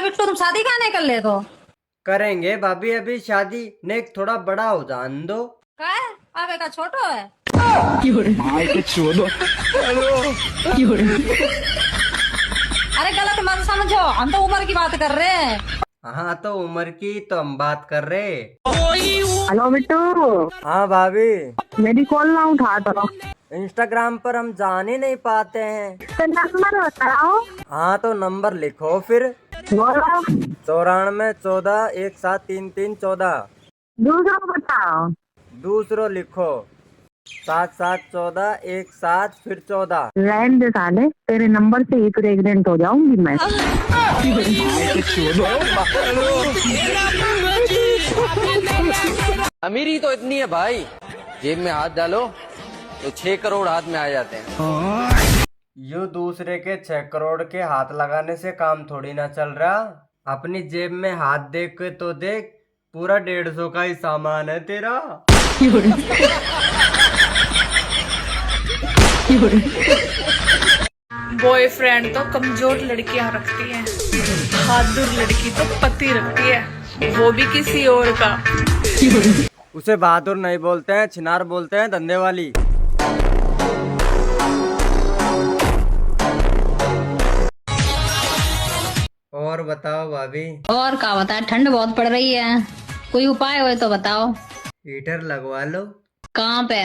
बिट्टू तुम शादी कहाँ नहीं कर ले तो? करेंगे भाभी अभी शादी, नेक थोड़ा बड़ा हो जान दो। क्या है? आगे का छोटो है। अरे गलत मत समझो, हम तो उम्र की बात कर रहे हैं। हाँ तो उम्र की तो हम बात कर रहे। हेलो बिट्टू। हाँ भाभी। मेरी कॉल ना उठा तो। इंस्टाग्राम पर हम जान ही नहीं पाते हैं। तो नंबर बताओ। हाँ तो नंबर लिखो फिर। बोलो। 94 14 1733 14। दूसरा बताओ। दूसरो लिखो 7714 17 फिर 14। रहने दे साले, तेरे नंबर से ही प्रेग्नेंट हो जाऊंगी मैं। अमीरी तो इतनी है भाई, जेब में हाथ डालो तो 6 करोड़ हाथ में आ जाते हैं। यू दूसरे के 6 करोड़ के हाथ लगाने से काम थोड़ी ना चल रहा। अपनी जेब में हाथ देख के तो देख, पूरा 150 का ही सामान है तेरा। बॉयफ्रेंड तो कमजोर लड़कियां रखती हैं, बहादुर लड़की तो पति रखती है, वो भी किसी और का। उसे बहादुर नहीं बोलते हैं, छिनार बोलते हैं, धंधे वाली। और बताओ भाभी। और क्या बताए, ठंड बहुत पड़ रही है, कोई उपाय हो तो बताओ। हीटर लगवा लो। कहाँ पे?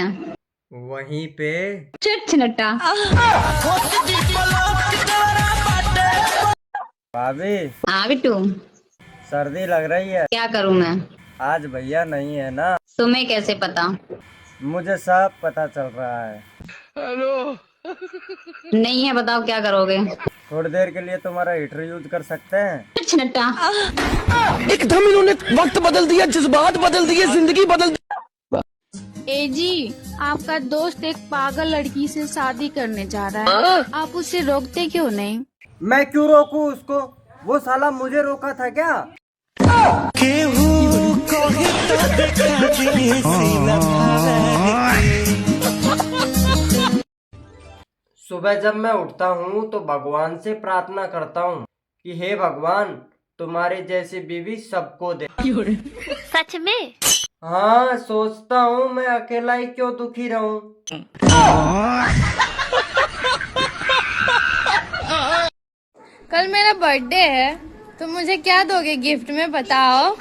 वहीं पे। चिट छिनट्टा। भाभी। हाँ बिट्टू। सर्दी लग रही है। क्या करूँ मैं? आज भैया नहीं है ना। तुम्हें कैसे पता? मुझे सब पता चल रहा है। नहीं है, बताओ क्या करोगे? थोड़ी देर के लिए तुम्हारा हीटर यूज कर सकते हैं। चिट छिनट्टा। एकदम इन्होंने वक्त बदल दिया, जज्बात बदल दिए, जिंदगी बदल दी। ए जी, आपका दोस्त एक पागल लड़की से शादी करने जा रहा है, आप उसे रोकते क्यों नहीं? मैं क्यों रोकूं उसको? वो साला मुझे रोका था क्या? सुबह जब मैं उठता हूँ तो भगवान से प्रार्थना करता हूँ कि हे भगवान, तुम्हारे जैसी बीवी सबको दे। सच में? हाँ, सोचता हूँ मैं अकेला ही क्यों दुखी रहूं। कल मेरा बर्थडे है, तो मुझे क्या दोगे गिफ्ट में, बताओ?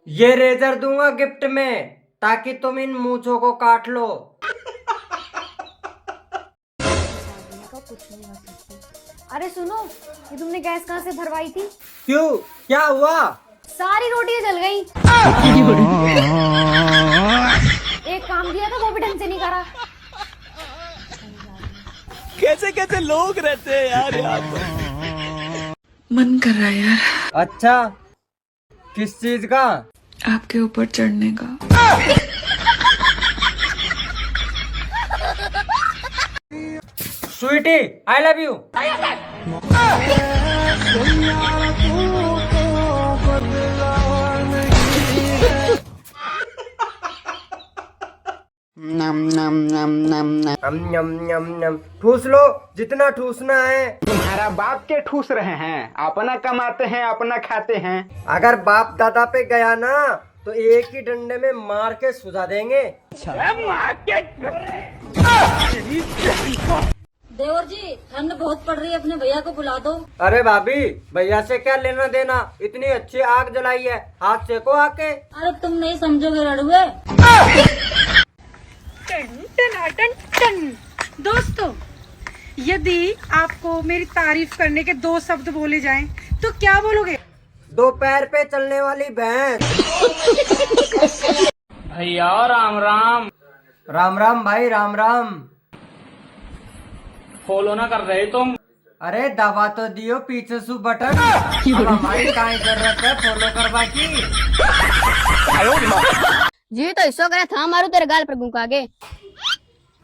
ये रेजर दूंगा गिफ्ट में, ताकि तुम इन मूंछों को काट लो। अरे सुनो, ये तुमने गैस कहाँ से भरवाई थी? क्यों, क्या हुआ? सारी रोटियां जल गई। एक काम दिया था वो भी ढंग से नहीं करा। कैसे कैसे लोग रहते हैं यार यहाँ पर। मन कर रहा है यार अच्छा, किस चीज का? आपके ऊपर चढ़ने का। Sweetie, I love you. नम नम नम नम नम। नम नम नम। ठूस लो जितना ठूसना है। तुम्हारा बाप के ठूस रहे हैं, अपना कमाते हैं अपना खाते हैं। अगर बाप दादा पे गया ना तो एक ही डंडे में मार के सुझा देंगे। देवर जी, ठंड बहुत पड़ रही है, अपने भैया को बुला दो। अरे भाभी, भैया से क्या लेना देना, इतनी अच्छी आग जलाई है, हाथ सेको आके। अरे तुम नहीं समझोगे रड़ुए। दोस्तों, यदि आपको मेरी तारीफ करने के 2 शब्द बोले जाएं, तो क्या बोलोगे? 2 पैर पे चलने वाली भैंस। भैया राम राम। राम राम भाई, राम राम। फॉलो ना कर रहे तुम? अरे दबा तो दियो पीछे सु बटन। अब हमारी क्या जरूरत है फॉलो करवा की। जी तो इसो करे था मारू तेरे गाल पर गुंका के।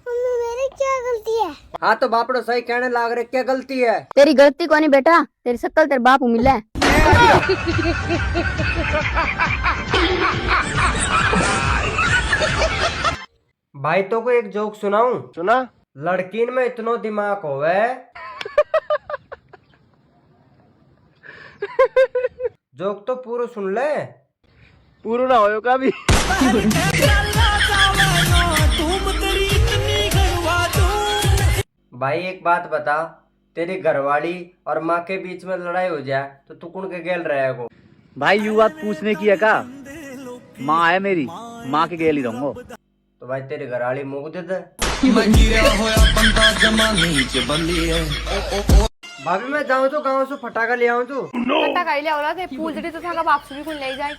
मम्मी मेरी क्या गलती है? हाँ तो बापड़ो सही कहने लाग रहे, क्या गलती है? तेरी गलती को नहीं बेटा, तेरी शक्ल तेरे बाप को मिला है। भाई तो को एक जोक सुनाऊं? सुना। लड़कीन में इतनो दिमाग होवे जोक तो पूरा सुन ले। पूरा ना होयो का भी। भाई एक बात बता, तेरी घरवाली और माँ के बीच में लड़ाई हो जाए तो तू कौन के गेल रहेगा? भाई यू बात पूछने की है का? माँ है मेरी, माँ के गेल ही रहूंगा। तो भाई तेरी घरवाली मुँह दे दे। भाभी मैं जाऊँ तो गाँव से फटाका ले आऊँ तू? फटाका ले आवला थे पूजड़ी तो था बाप से भी कौन ले जाए।